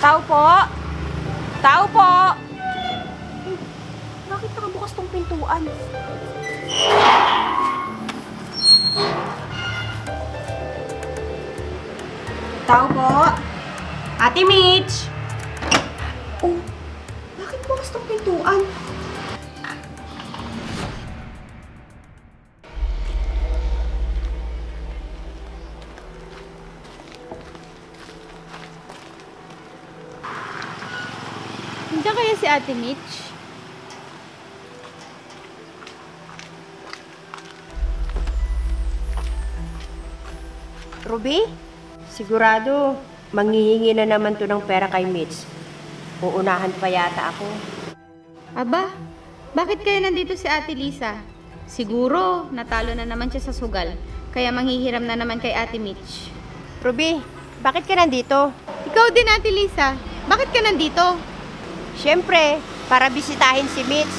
Tao po? Tao po? Bakit nakabukas tong pintuan? Tao po? Ate Mitch? Oh, bakit bukas tong pintuan? Nandiyan kaya si Ate Mitch? Ruby, sigurado manghihingi na naman to ng pera kay Mitch. Uunahan pa yata ako. Aba, bakit kaya nandito si Ate Lisa? Siguro, natalo na naman siya sa sugal, kaya manghihiram na naman kay Ate Mitch. Ruby, bakit ka nandito? Ikaw din, Ate Lisa. Bakit ka nandito? Siyempre, para bisitahin si Mitch.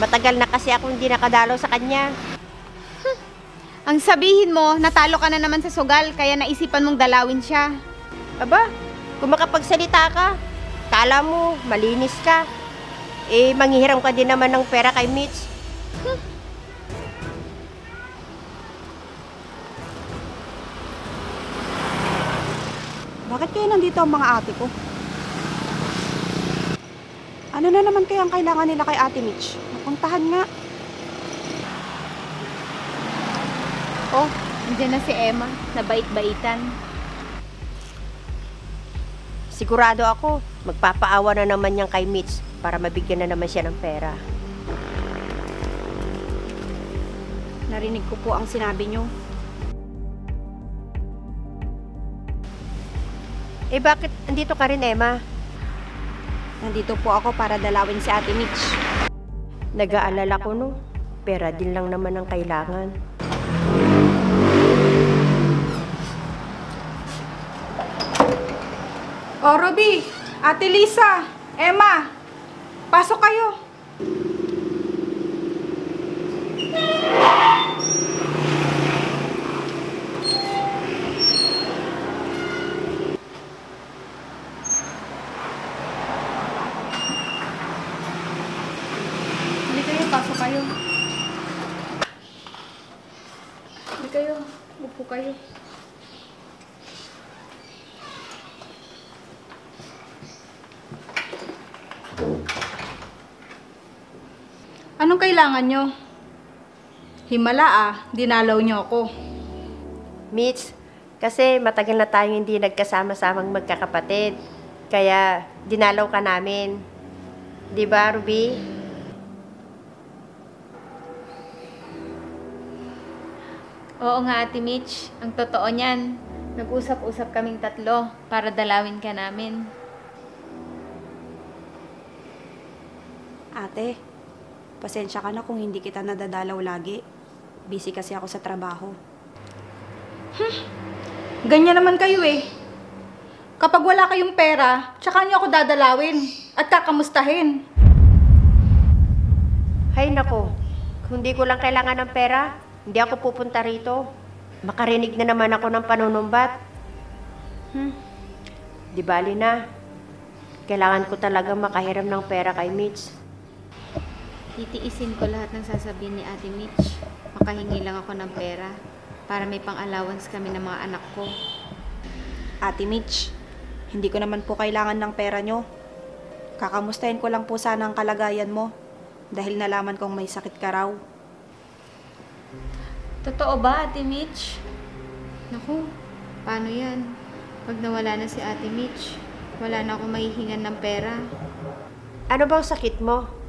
Matagal na kasi ako hindi nakadalaw sa kanya. Ang sabihin mo, natalo ka na naman sa sugal, kaya naisipan mong dalawin siya. Aba, kung makapagsalita ka, kala mo malinis ka. Eh, manghihiram ka din naman ng pera kay Mitch. Bakit kayo nandito ang mga ate ko? Ano na naman kaya ang kailangan nila kay Ate Mitch? Napuntahan nga. Oh, nandiyan na si Emma, na bait-baitan. Sigurado ako, magpapaawa na naman yan kay Mitch para mabigyan na naman siya ng pera. Narinig ko po ang sinabi nyo. Eh, bakit andito ka rin, Emma? Nandito po ako para dalawin si Ate Mitch. Nag-aalala ko, no? Pera din lang naman ang kailangan. Oh, Ruby! Ate Lisa! Emma! Pasok kayo! Hindi kayo, pasok kayo. Hindi kayo, upo kayo. Anong kailangan nyo? Himala dinalaw nyo ako. Mitch, kasi matagal na tayong hindi nagkasama-samang magkakapatid. Kaya dinalaw ka namin. Di ba, Ruby? Oo nga, Ate Mitch. Ang totoo niyan, nag-usap-usap kaming tatlo para dalawin ka namin. Ate, pasensya ka na kung hindi kita nadadalaw lagi. Busy kasi ako sa trabaho. Ganyan naman kayo eh. Kapag wala kayong pera, tsaka niyo ako dadalawin at kakamustahin. Hay nako, kung di ko lang kailangan ng pera, hindi ako pupunta rito. Makarinig na naman ako ng panunumbat. Di bali na. Kailangan ko talaga makahiram ng pera kay Mitch. Titiisin ko lahat ng sasabihin ni Ate Mitch. Makahingi lang ako ng pera para may pang-allowance kami ng mga anak ko. Ate Mitch, hindi ko naman po kailangan ng pera nyo. Kakamustahin ko lang po sana ang kalagayan mo dahil nalaman kong may sakit ka raw. Totoo ba, Ate Mitch? Naku, paano yan? Pag nawala na si Ate Mitch, wala na akong mahihingan ng pera. Ano bang sakit mo?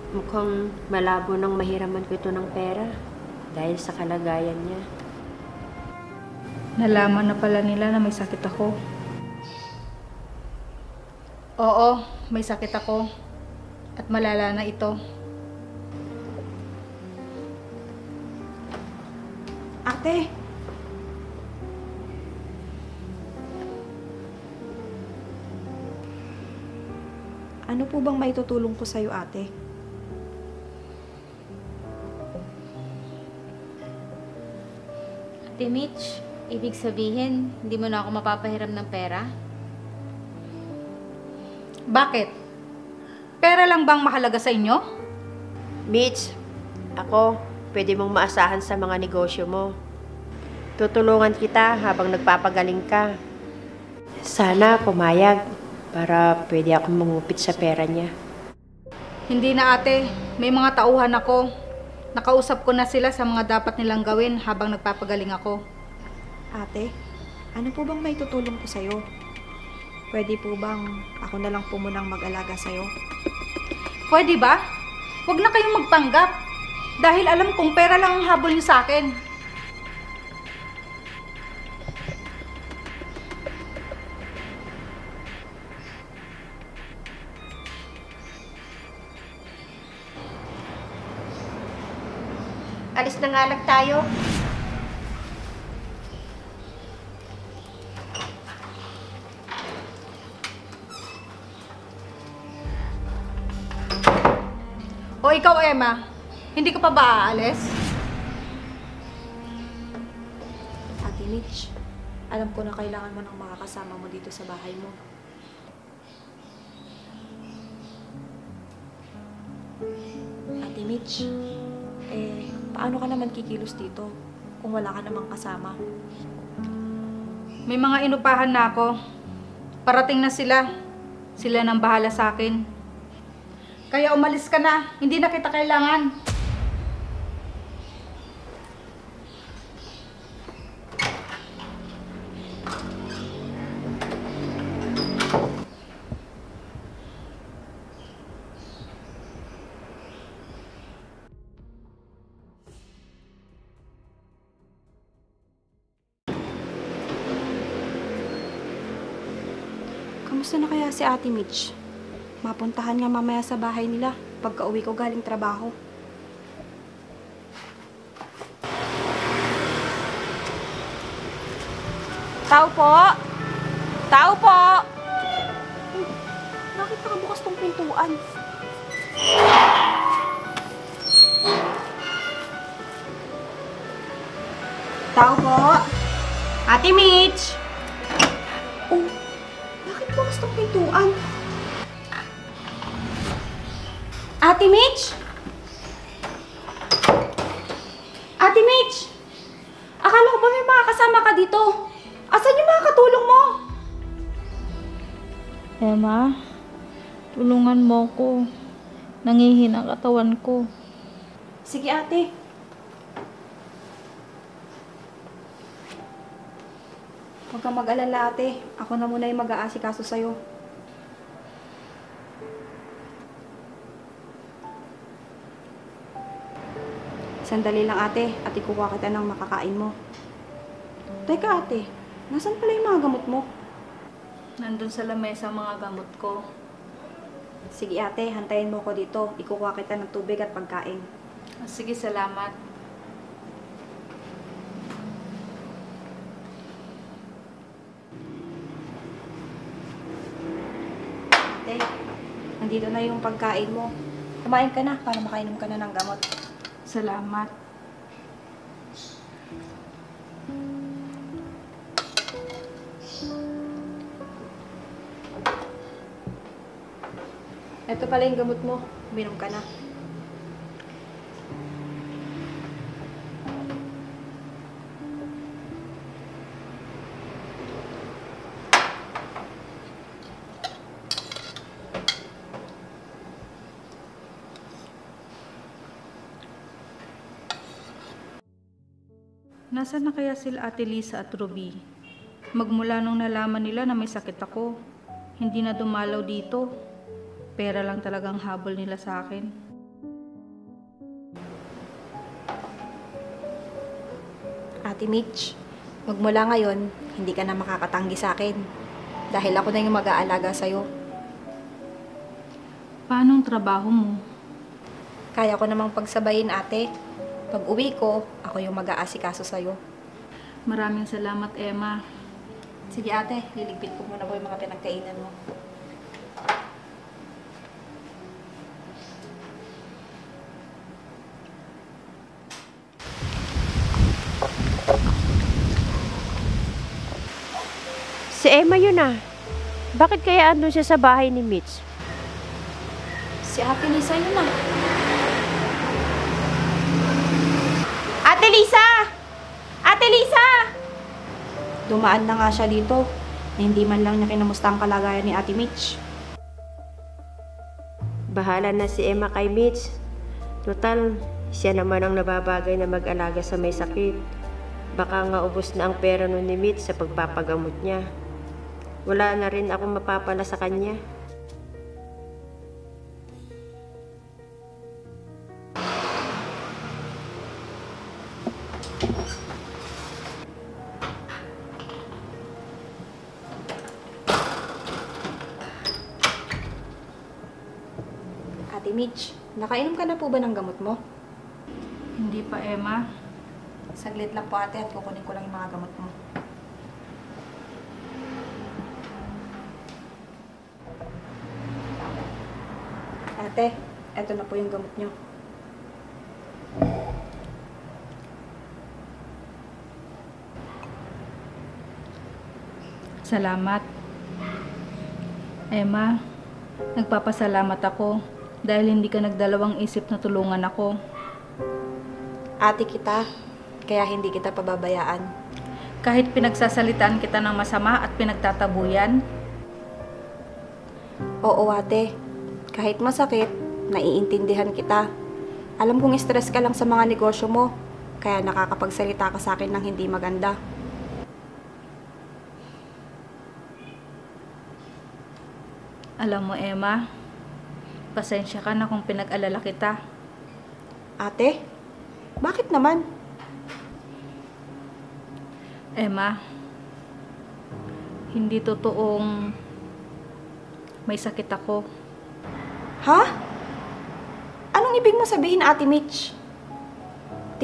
Mukhang malabo nang mahiraman ko ito ng pera dahil sa kalagayan niya. Nalaman na pala nila na may sakit ako. Oo, may sakit ako. At malala na ito. Ate! Ano po bang maitutulong ko sa'yo, ate? Ate Mitch, ibig sabihin, hindi mo na ako mapapahiram ng pera? Bakit? Pera lang bang mahalaga sa inyo? Mitch, ako, pwede mong maasahan sa mga negosyo mo. Tutulungan kita habang nagpapagaling ka. Sana pumayag para pwede akong mangupit sa pera niya. Hindi na ate, may mga tauhan ako. Nakausap ko na sila sa mga dapat nilang gawin habang nagpapagaling ako. Ate, ano po bang may tutulong ko sa'yo? Pwede po bang ako na lang po munang mag-alaga sa'yo? Pwede ba? Huwag na kayong magpanggap. Dahil alam kong pera lang ang habol niyo sa akin. Alis na nga lang tayo. O ikaw, Emma, hindi ka pa ba aalis? Ate Mitch, alam ko na kailangan mo ng makakasama mo dito sa bahay mo. Ate Mitch, paano ka naman kikilos dito kung wala ka namang kasama? May mga inupahan na ako. Parating na sila. Sila nang bahala sa akin. Kaya umalis ka na. Hindi na kita kailangan. Kamusta na kaya si Ate Mitch? Mapuntahan nga mamaya sa bahay nila pagka-uwi ko galing trabaho. Tao po! Tao po! Bakit nakabukas tong pintuan? Tao po! Ate Mitch! Oh, bakit bukas tong pintuan? Ate Mitch? Ate Mitch? Akala ko ba may makakasama ka dito? Asan yung mga katulong mo? Emma, tulungan mo ko. Nangihina ang katawan ko. Sige ate. Huwag kang mag-alala ate. Ako na muna yung mag-aasikaso sa'yo. Sandali lang ate at ikukuha kita ng makakain mo. Teka ate, nasan pala yung mga gamot mo? Nandun sa lamesa mga gamot ko. Sige ate, hantayin mo ko dito. Ikukuha kita ng tubig at pagkain. Sige, salamat. Ate, nandito na yung pagkain mo. Kumain ka na para makainom ka na ng gamot. Salamat. Ito pala yung gamot mo. Uminom ka na. Nasaan na kaya sila Ate Lisa at Ruby? Magmula nung nalaman nila na may sakit ako, hindi na dumalaw dito. Pera lang talagang habol nila sa akin. Ate Mitch, magmula ngayon, hindi ka na makakatanggi sa akin. Dahil ako na yung mag-aalaga sa'yo. Paano ang trabaho mo? Kaya ko namang pagsabayin ate. Pag uwi ko, ako yung mag-aasikaso sa'yo. Maraming salamat, Emma. Sige ate, liligpit ko muna po yung mga pinagkainan mo. Si Emma yun ah. Bakit kaya andun siya sa bahay ni Mitch? Si Ate Lisa yun na. Ate Lisa! Ate Lisa! Dumaan na nga siya dito na hindi man lang niya kinamusta ang kalagayan ni Ate Mitch. Bahala na si Emma kay Mitch. Total, siya naman ang nababagay na mag-alaga sa may sakit. Baka nga ubos na ang pera nun ni Mitch sa pagpapagamot niya. Wala na rin ako mapapala sa kanya. Ate Mitch, nakainom ka na po ba ng gamot mo? Hindi pa, Emma. Saglit lang po ate at kukunin ko lang yung mga gamot mo. Ate, eto na po yung gamot nyo. Salamat. Emma, nagpapasalamat ako dahil hindi ka nagdalawang isip na tulungan ako. Ate kita, kaya hindi kita pababayaan. Kahit pinagsasalitaan kita ng masama at pinagtatabuyan, Oo ate, kahit masakit, naiintindihan kita. Alam kong stress ka lang sa mga negosyo mo, kaya nakakapagsalita ka sa akin ng hindi maganda. alam mo, Emma, pasensya ka na kung pinag-alala kita. Ate, bakit naman? Emma, hindi totoong may sakit ako. Ha? Anong ibig mo sabihin, Ate Mitch?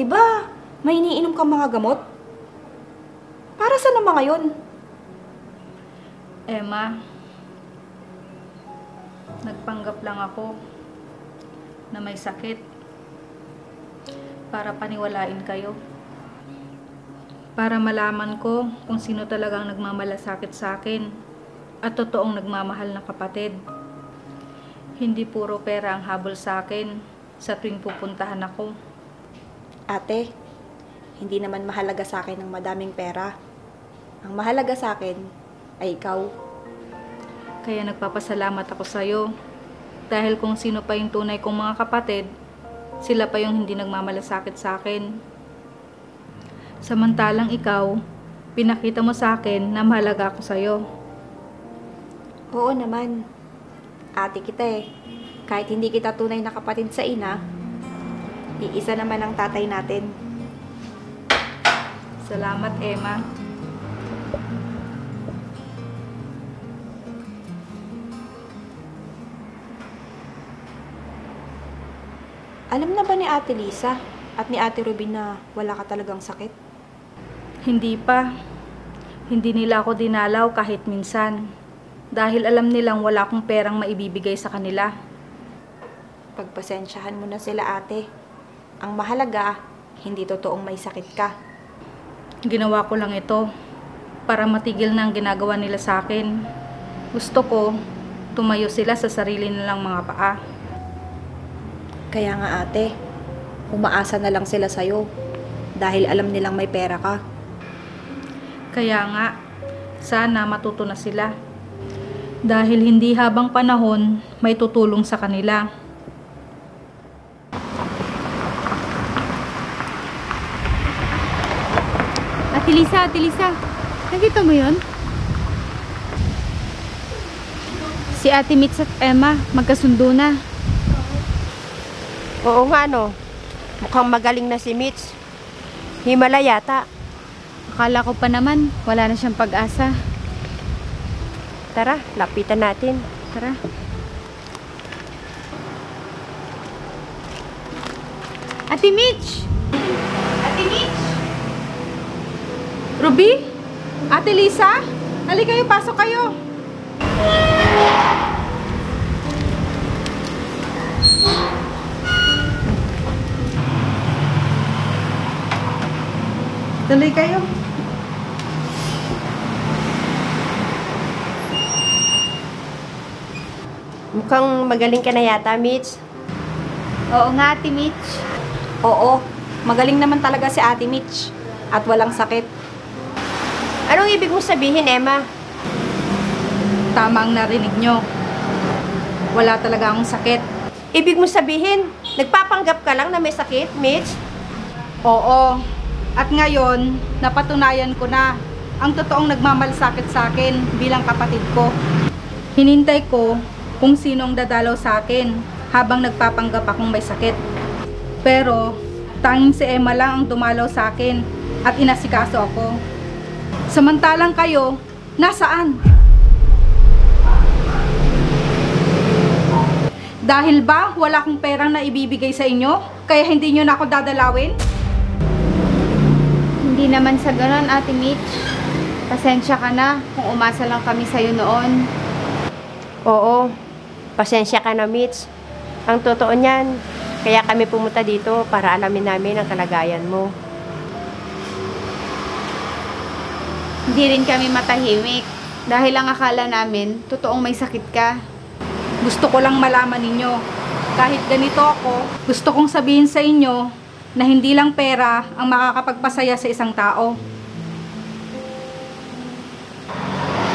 Diba, may iniinom kang mga gamot? Para saan naman ngayon? Emma, nagpanggap lang ako na may sakit para paniwalain kayo. Para malaman ko kung sino talagang nagmamalasakit sa akin at totoong nagmamahal na kapatid. Hindi puro pera ang habol sa akin sa tuwing pupuntahan ako. Ate, hindi naman mahalaga sa akin ang madaming pera. Ang mahalaga sa akin ay ikaw. Kaya nagpapasalamat ako sa'yo dahil kung sino pa yung tunay kong mga kapatid, sila pa yung hindi nagmamalasakit sa akin. Samantalang ikaw, pinakita mo sa akin na mahalaga ako sa'yo. Oo naman. Ate kita eh. Kahit hindi kita tunay na kapatid sa ina, iisa naman ang tatay natin. Salamat, Emma. Alam na ba ni Ate Lisa at ni Ate Ruby na wala ka talagang sakit? Hindi pa. Hindi nila ako dinalaw kahit minsan. Dahil alam nilang wala akong perang maibibigay sa kanila. Pagpasensyahan mo na sila, ate. Ang mahalaga, hindi totoong may sakit ka. Ginawa ko lang ito para matigil na ang ginagawa nila sa akin. Gusto ko, tumayo sila sa sarili nilang mga paa. Kaya nga ate, umaasa na lang sila sa'yo dahil alam nilang may pera ka. Kaya nga, sana matuto na sila. Dahil hindi habang panahon may tutulong sa kanila. Ate Lisa, nakita mo yun? Si Ate Mitch at Emma, magkasundo na. Oo nga no, mukhang magaling na si Mitch. Himala yata. Akala ko pa naman, wala na siyang pag-asa. Tara, lapitan natin. Tara. Ate Mitch! Ate Mitch! Ruby? Ate Lisa? Halika kayo, pasok kayo. Tuloy kayo. Mukhang magaling ka na yata, Mitch. Oo nga, Ate Mitch. Oo, magaling naman talaga si Ate Mitch. At walang sakit. Anong ibig mong sabihin, Emma? Tama ang narinig nyo. Wala talaga akong sakit. Ibig mong sabihin, nagpapanggap ka lang na may sakit, Mitch? Oo. At ngayon, napatunayan ko na ang totoong nagmamalasakit sa akin bilang kapatid ko. Hinintay ko kung sino ang dadalaw sa akin habang nagpapanggap akong may sakit. Pero, tanging si Emma lang ang dumalaw sa akin at inasikaso ako. Samantalang kayo, nasaan? Dahil ba wala akong perang na ibibigay sa inyo, kaya hindi nyo na ako dadalawin? Hindi naman sa ganon, Ate Mitch. Pasensya ka na kung umasa lang kami sa'yo noon. Oo, pasensya ka na, Mitch. Ang totoo niyan, kaya kami pumunta dito para alamin namin ang kalagayan mo. Hindi rin kami matahimik dahil ang akala namin totoong may sakit ka. Gusto ko lang malaman ninyo, kahit ganito ako, gusto kong sabihin sa inyo na hindi lang pera ang makakapagpasaya sa isang tao.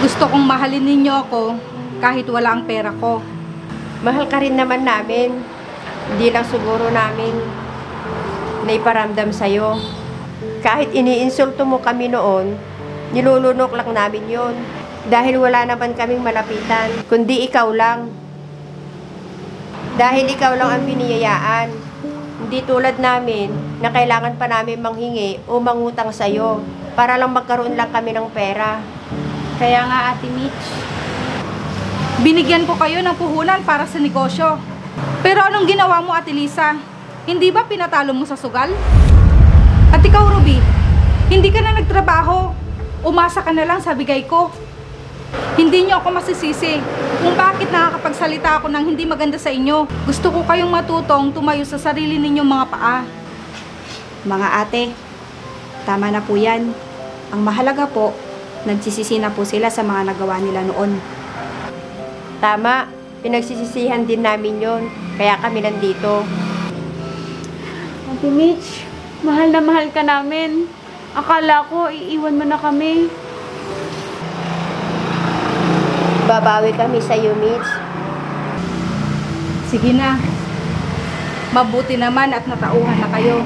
Gusto kong mahalin ninyo ako kahit wala ang pera ko. Mahal ka rin naman namin. Hindi lang siguro namin na iparamdam sa'yo. Kahit iniinsulto mo kami noon, nilulunok lang namin yon. Dahil wala naman kaming malapitan, kundi ikaw lang. Dahil ikaw lang ang biniyayaan. Hindi tulad namin na kailangan pa namin manghingi o mangutang sa'yo para lang magkaroon lang kami ng pera. Kaya nga, Ate Mitch, Binigyan ko kayo ng puhunan para sa negosyo. Pero anong ginawa mo, Ate Lisa? Hindi ba pinatalo mo sa sugal? At ikaw, Ruby, hindi ka na nagtrabaho. Umasa ka na lang sa bigay ko. Hindi niyo ako masisisi kung bakit nakakapagsalita ako ng hindi maganda sa inyo. Gusto ko kayong matutong tumayo sa sarili ninyong mga paa. Mga ate, tama na po yan. Ang mahalaga po, nagsisisi na po sila sa mga nagawa nila noon. Tama, pinagsisisihan din namin yon, kaya kami nandito. Ate Mitch, mahal na mahal ka namin. Akala ko iiwan mo na kami. Babawi kami sa iyo, Mitch. Sige na. Mabuti naman at natauhan na kayo.